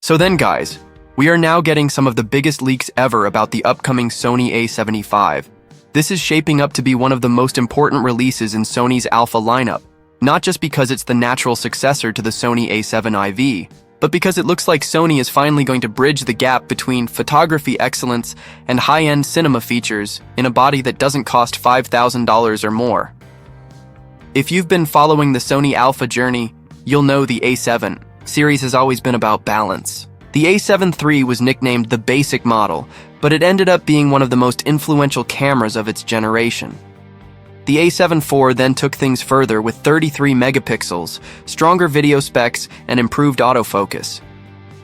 So then guys, we are now getting some of the biggest leaks ever about the upcoming Sony A75. This is shaping up to be one of the most important releases in Sony's alpha lineup, not just because it's the natural successor to the Sony A7 IV, but because it looks like Sony is finally going to bridge the gap between photography excellence and high-end cinema features in a body that doesn't cost $5,000 or more. If you've been following the Sony alpha journey, you'll know the A7 series has always been about balance. The A7 III was nicknamed the basic model, but it ended up being one of the most influential cameras of its generation. The A7 IV then took things further with 33 megapixels, stronger video specs, and improved autofocus.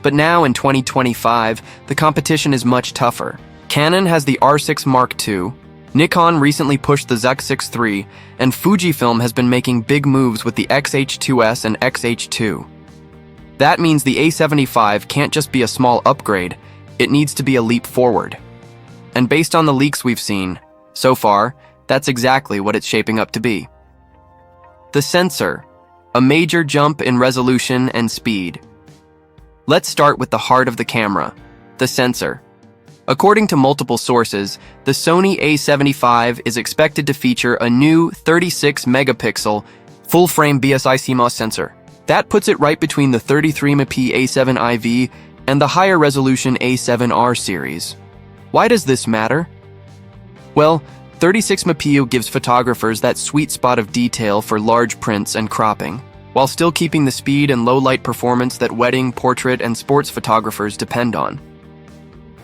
But now in 2025, the competition is much tougher. Canon has the R6 Mark II, Nikon recently pushed the Z6 III, and Fujifilm has been making big moves with the X-H2S and X-H2. That means the A75 can't just be a small upgrade, it needs to be a leap forward. And based on the leaks we've seen, so far, that's exactly what it's shaping up to be. The sensor, a major jump in resolution and speed. Let's start with the heart of the camera, the sensor. According to multiple sources, the Sony A75 is expected to feature a new 36 megapixel full-frame BSI CMOS sensor. That puts it right between the 33MP A7 IV and the higher resolution A7R series. Why does this matter? Well, 36MP gives photographers that sweet spot of detail for large prints and cropping, while still keeping the speed and low light performance that wedding, portrait, and sports photographers depend on.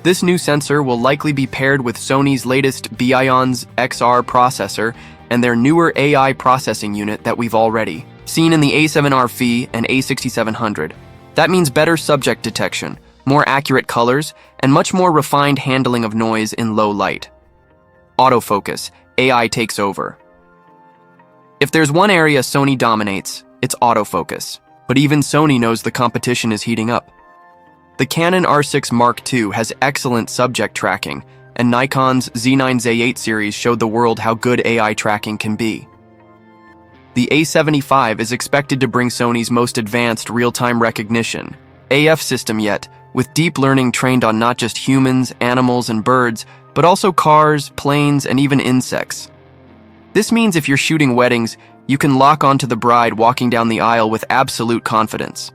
This new sensor will likely be paired with Sony's latest Bions XR processor and their newer AI processing unit that we've already seen in the A7R V and A6700. That means better subject detection, more accurate colors, and much more refined handling of noise in low light. Autofocus, AI takes over. If there's one area Sony dominates, it's autofocus. But even Sony knows the competition is heating up. The Canon R6 Mark II has excellent subject tracking, and Nikon's Z9-Z8 series showed the world how good AI tracking can be. The A75 is expected to bring Sony's most advanced real-time recognition, AF system yet, with deep learning trained on not just humans, animals, and birds, but also cars, planes, and even insects. This means if you're shooting weddings, you can lock onto the bride walking down the aisle with absolute confidence.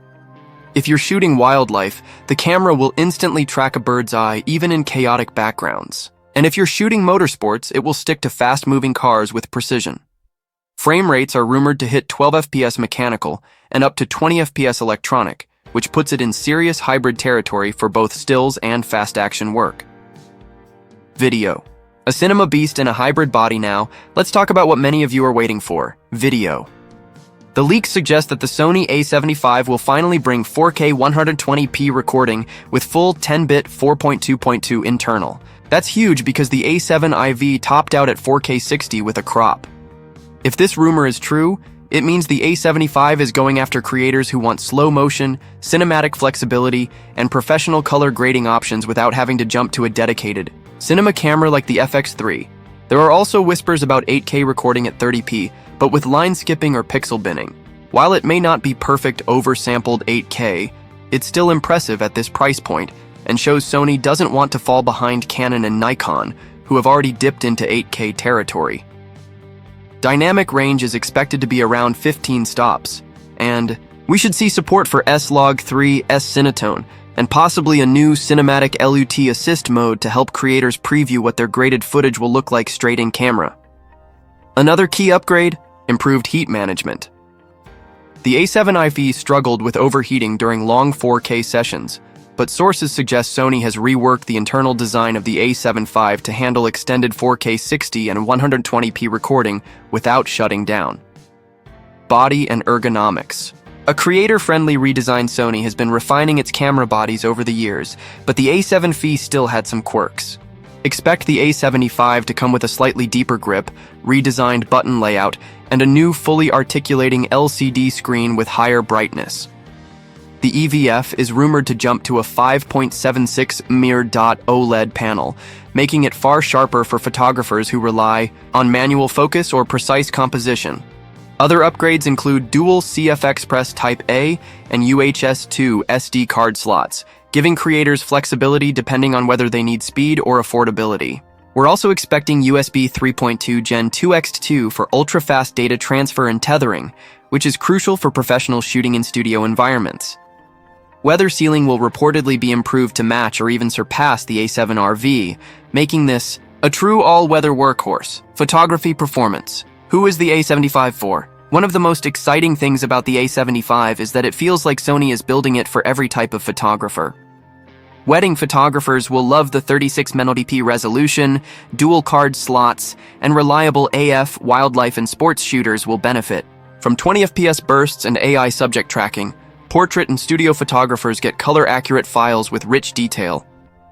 If you're shooting wildlife, the camera will instantly track a bird's eye even in chaotic backgrounds. And if you're shooting motorsports, it will stick to fast-moving cars with precision. Frame rates are rumored to hit 12 FPS mechanical and up to 20 FPS electronic, which puts it in serious hybrid territory for both stills and fast-action work. Video. A cinema beast in a hybrid body now, let's talk about what many of you are waiting for, video. The leaks suggest that the Sony A75 will finally bring 4K 120p recording with full 10-bit 4.2.2 internal. That's huge because the A7 IV topped out at 4K 60 with a crop. If this rumor is true, it means the A75 is going after creators who want slow motion, cinematic flexibility, and professional color grading options without having to jump to a dedicated cinema camera like the FX3. There are also whispers about 8K recording at 30p, but with line skipping or pixel binning. While it may not be perfect oversampled 8K, it's still impressive at this price point and shows Sony doesn't want to fall behind Canon and Nikon, who have already dipped into 8K territory. Dynamic range is expected to be around 15 stops, and we should see support for S-Log3 S-Cinetone, and possibly a new cinematic LUT assist mode to help creators preview what their graded footage will look like straight in camera. Another key upgrade, improved heat management. The A7 IV struggled with overheating during long 4K sessions, but sources suggest Sony has reworked the internal design of the A7 V to handle extended 4K 60 and 120p recording without shutting down. Body and ergonomics. A creator-friendly redesigned Sony has been refining its camera bodies over the years, but the A7 V still had some quirks. Expect the A75 to come with a slightly deeper grip, redesigned button layout, and a new fully articulating LCD screen with higher brightness. The EVF is rumored to jump to a 5.76 mirrored OLED panel, making it far sharper for photographers who rely on manual focus or precise composition. Other upgrades include dual CF Express Type A and UHS-2 SD card slots, giving creators flexibility depending on whether they need speed or affordability. We're also expecting USB 3.2 Gen 2x2 for ultra-fast data transfer and tethering, which is crucial for professional shooting in studio environments. Weather sealing will reportedly be improved to match or even surpass the A7R V, making this a true all-weather workhorse. Photography performance. Who is the A75 for? One of the most exciting things about the A75 is that it feels like Sony is building it for every type of photographer. Wedding photographers will love the 36 megapixel resolution, dual card slots, and reliable AF wildlife and sports shooters will benefit from 20 FPS bursts and AI subject tracking. Portrait and studio photographers get color-accurate files with rich detail.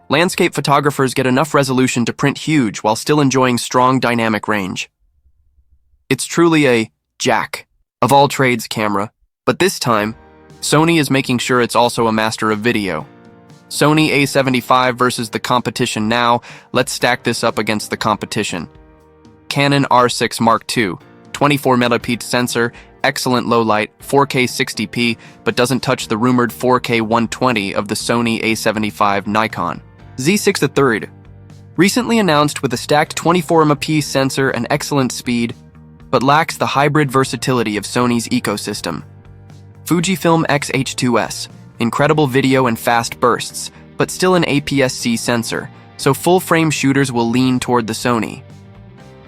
Landscape photographers get enough resolution to print huge while still enjoying strong dynamic range. It's truly a jack of all trades camera, but this time, Sony is making sure it's also a master of video. Sony A75 versus the competition now. Let's stack this up against the competition. Canon R6 Mark II, 24 megapixel sensor, excellent low light, 4K 60p, but doesn't touch the rumored 4K 120 of the Sony A75 Nikon. Z6 III, recently announced with a stacked 24 megapixel sensor and excellent speed, but lacks the hybrid versatility of Sony's ecosystem. Fujifilm X-H2S, incredible video and fast bursts, but still an APS-C sensor, so full-frame shooters will lean toward the Sony.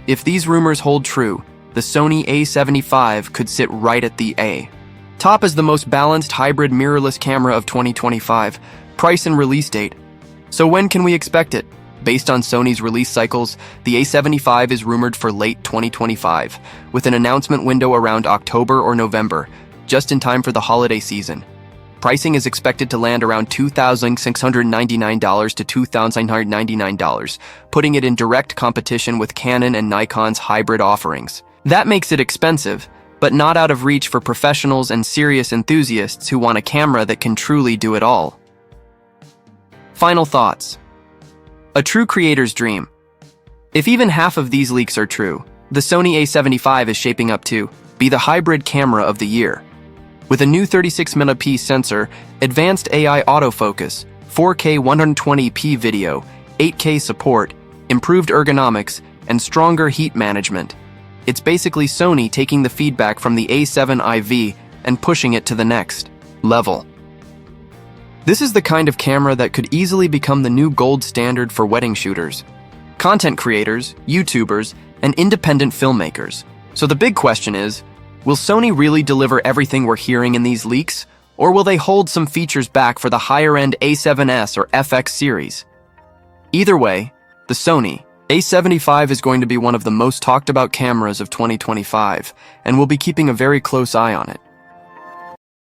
If these rumors hold true, the Sony A75 could sit right at the A. Top is the most balanced hybrid mirrorless camera of 2025, price and release date. So when can we expect it? Based on Sony's release cycles, the A75 is rumored for late 2025, with an announcement window around October or November, just in time for the holiday season. Pricing is expected to land around $2,699 to $2,999, putting it in direct competition with Canon and Nikon's hybrid offerings. That makes it expensive, but not out of reach for professionals and serious enthusiasts who want a camera that can truly do it all. Final thoughts. A true creator's dream. If even half of these leaks are true, the Sony A75 is shaping up to be the hybrid camera of the year. With a new 36 megapixel sensor, advanced AI autofocus, 4K 120p video, 8K support, improved ergonomics, and stronger heat management. It's basically Sony taking the feedback from the A7 IV and pushing it to the next level. This is the kind of camera that could easily become the new gold standard for wedding shooters, content creators, YouTubers, and independent filmmakers. So the big question is, will Sony really deliver everything we're hearing in these leaks, or will they hold some features back for the higher-end A7S or FX series? Either way, the Sony A75 is going to be one of the most talked about cameras of 2025, and we'll be keeping a very close eye on it.